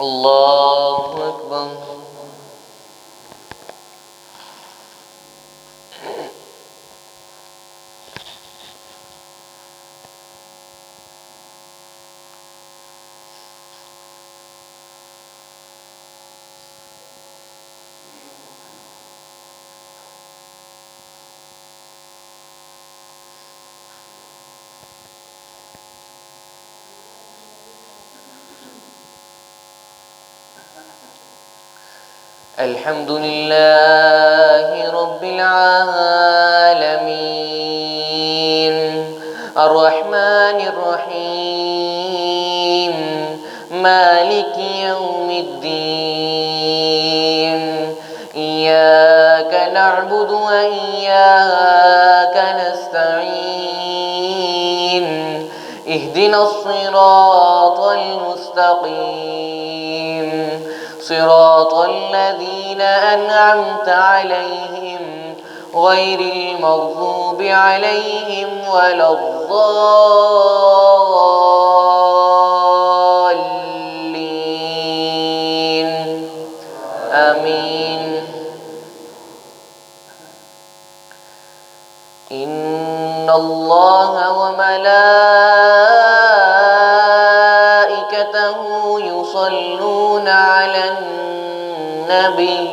الله أكبر. الحمد لله رب العالمين الرحمن الرحيم مالك يوم الدين إياك نعبد وإياك نستعين اهدنا الصراط المستقيم صراط الذين أنعمت عليهم غير المغضوب عليهم ولا الضالين آمين. إن الله وملائكته يصلون على النبي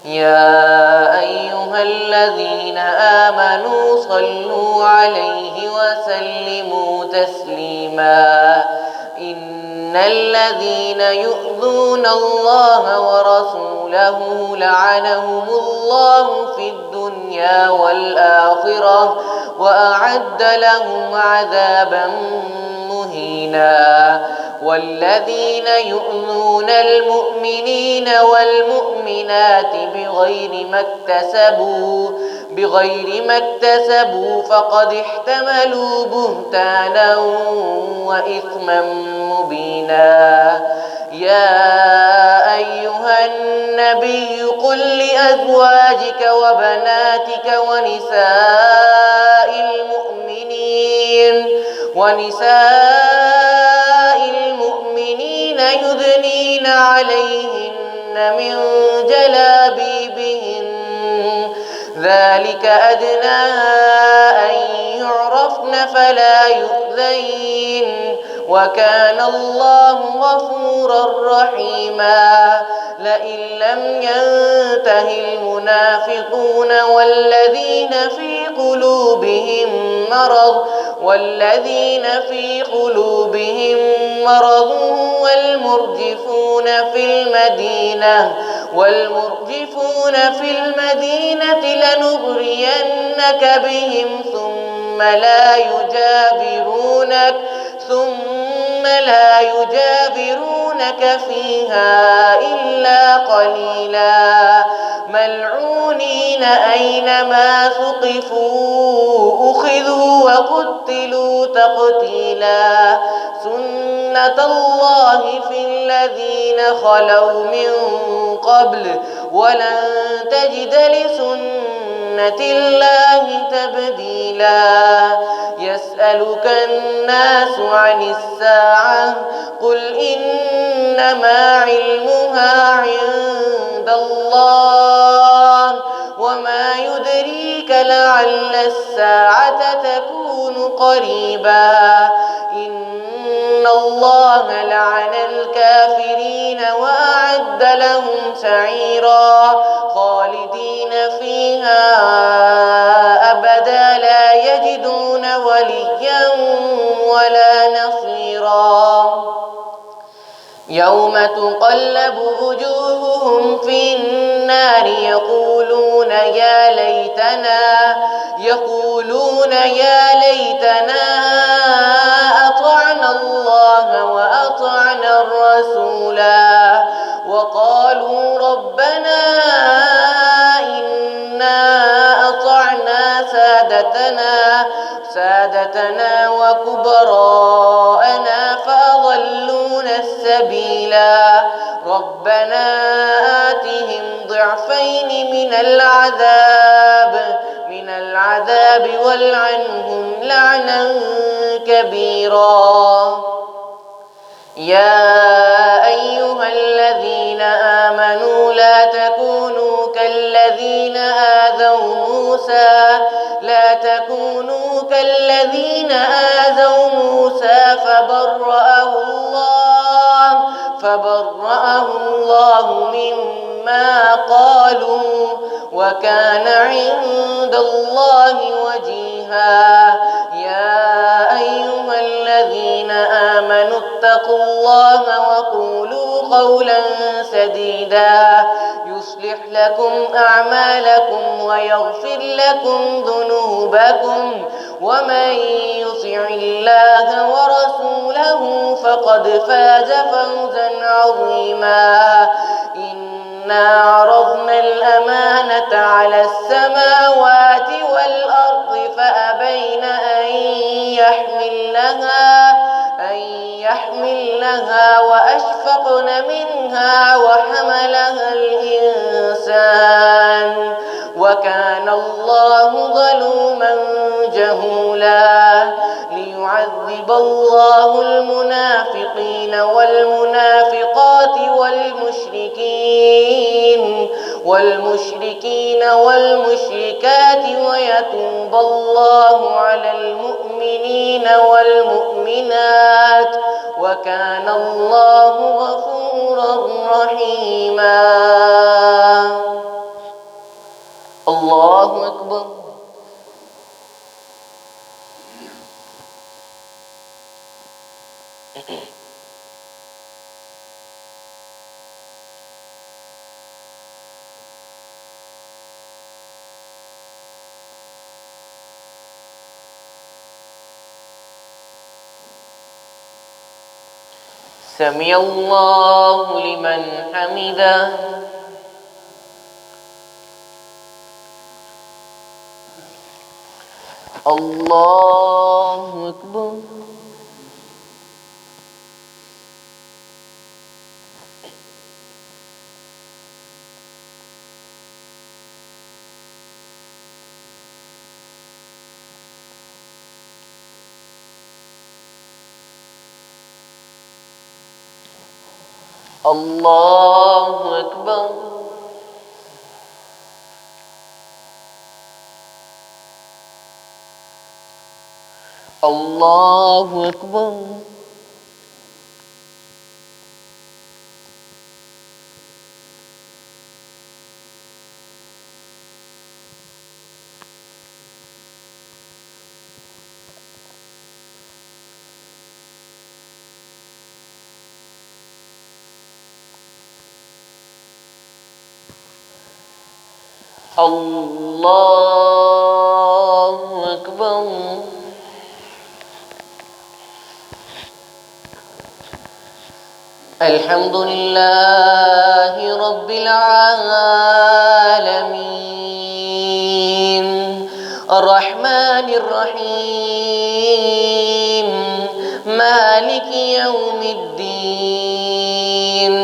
يا أيها الذين آمنوا صلوا عليه وسلموا تسليما. إن الذين يؤذون الله ورسوله لعنهم الله في الدنيا والآخرة وأعد لهم عذابا مهينا. والذين يؤذون المؤمنين والمؤمنات بغير ما اكتسبوا فقد احتملوا بهتانا وإثما مبينا. يا أيها النبي قل لأزواجك وبناتك ونساء المؤمنين يدنين عليهن من جلابيبهن ذلك أدنى أن يعرفن فلا يؤذين وكان الله غفورا رحيما. لئن لم ينته المنافقون والذين في قلوبهم مرض والمرجفون في المدينة لنغرينك بهم ثم لا يجاورونك فيها إلا قليلا ملعونين أينما ثقفوا أخذوا وقتلوا تقتيلا. سنة الله في الذين خلوا من قبل ولن تجد لسنة الله تبديلا. يسألك الناس عن الساعة قل إنما علمها عند الله وما يدريك لعل الساعة تكون قريبا. إن الله لعن الكافرين وأعد لهم سعيرا خالدين فيها أبدا لا يجدون وليا ولا نصيرا. يوم تقلب وجوههم في النار يقولون يا ليتنا أطعنا الله وأطعنا الرسولا وقالوا ربنا إنا أطعنا سادتنا وكبراءنا فأضلونا السبيلا. ربنا آتهم ضعفين من العذاب والعنهم لعنا كبيرا. يا أيها الذين آذوا موسى فبرأه الله مما قالوا وكان عند الله وجيها. يا أيها الذين آمنوا اتقوا الله وقولوا قولا سديدا يصلح لكم أعمالكم ويغفر لكم ذنوبكم ومن يطع الله ورسوله فقد فاز فوزا عظيما. إنا عرضنا الأمانة على السماوات والأرض فأبين أن يحملنها وأشفقن منها وحملها الإنسان وكان الله ظلوما جهولا. ليعذب الله المنافقين والمنافقات والمشركين والمشركات ويتوب الله على المؤمنين والمؤمنات وكان الله غفورا رحيما. الله أكبر. سمع الله لمن حمده. الله أكبر. الله أكبر. الله أكبر. الله أكبر. الحمد لله رب العالمين الرحمن الرحيم مالك يوم الدين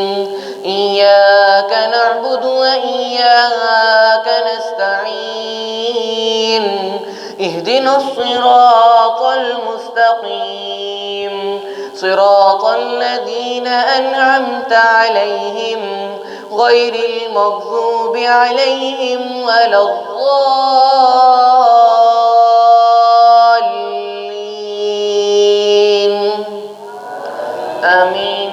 إياك نعبد وإياك نستعين اهدنا الصراط المستقيم صراط الذين أنعمت عليهم غير المغضوب عليهم ولا الضالين. آمين.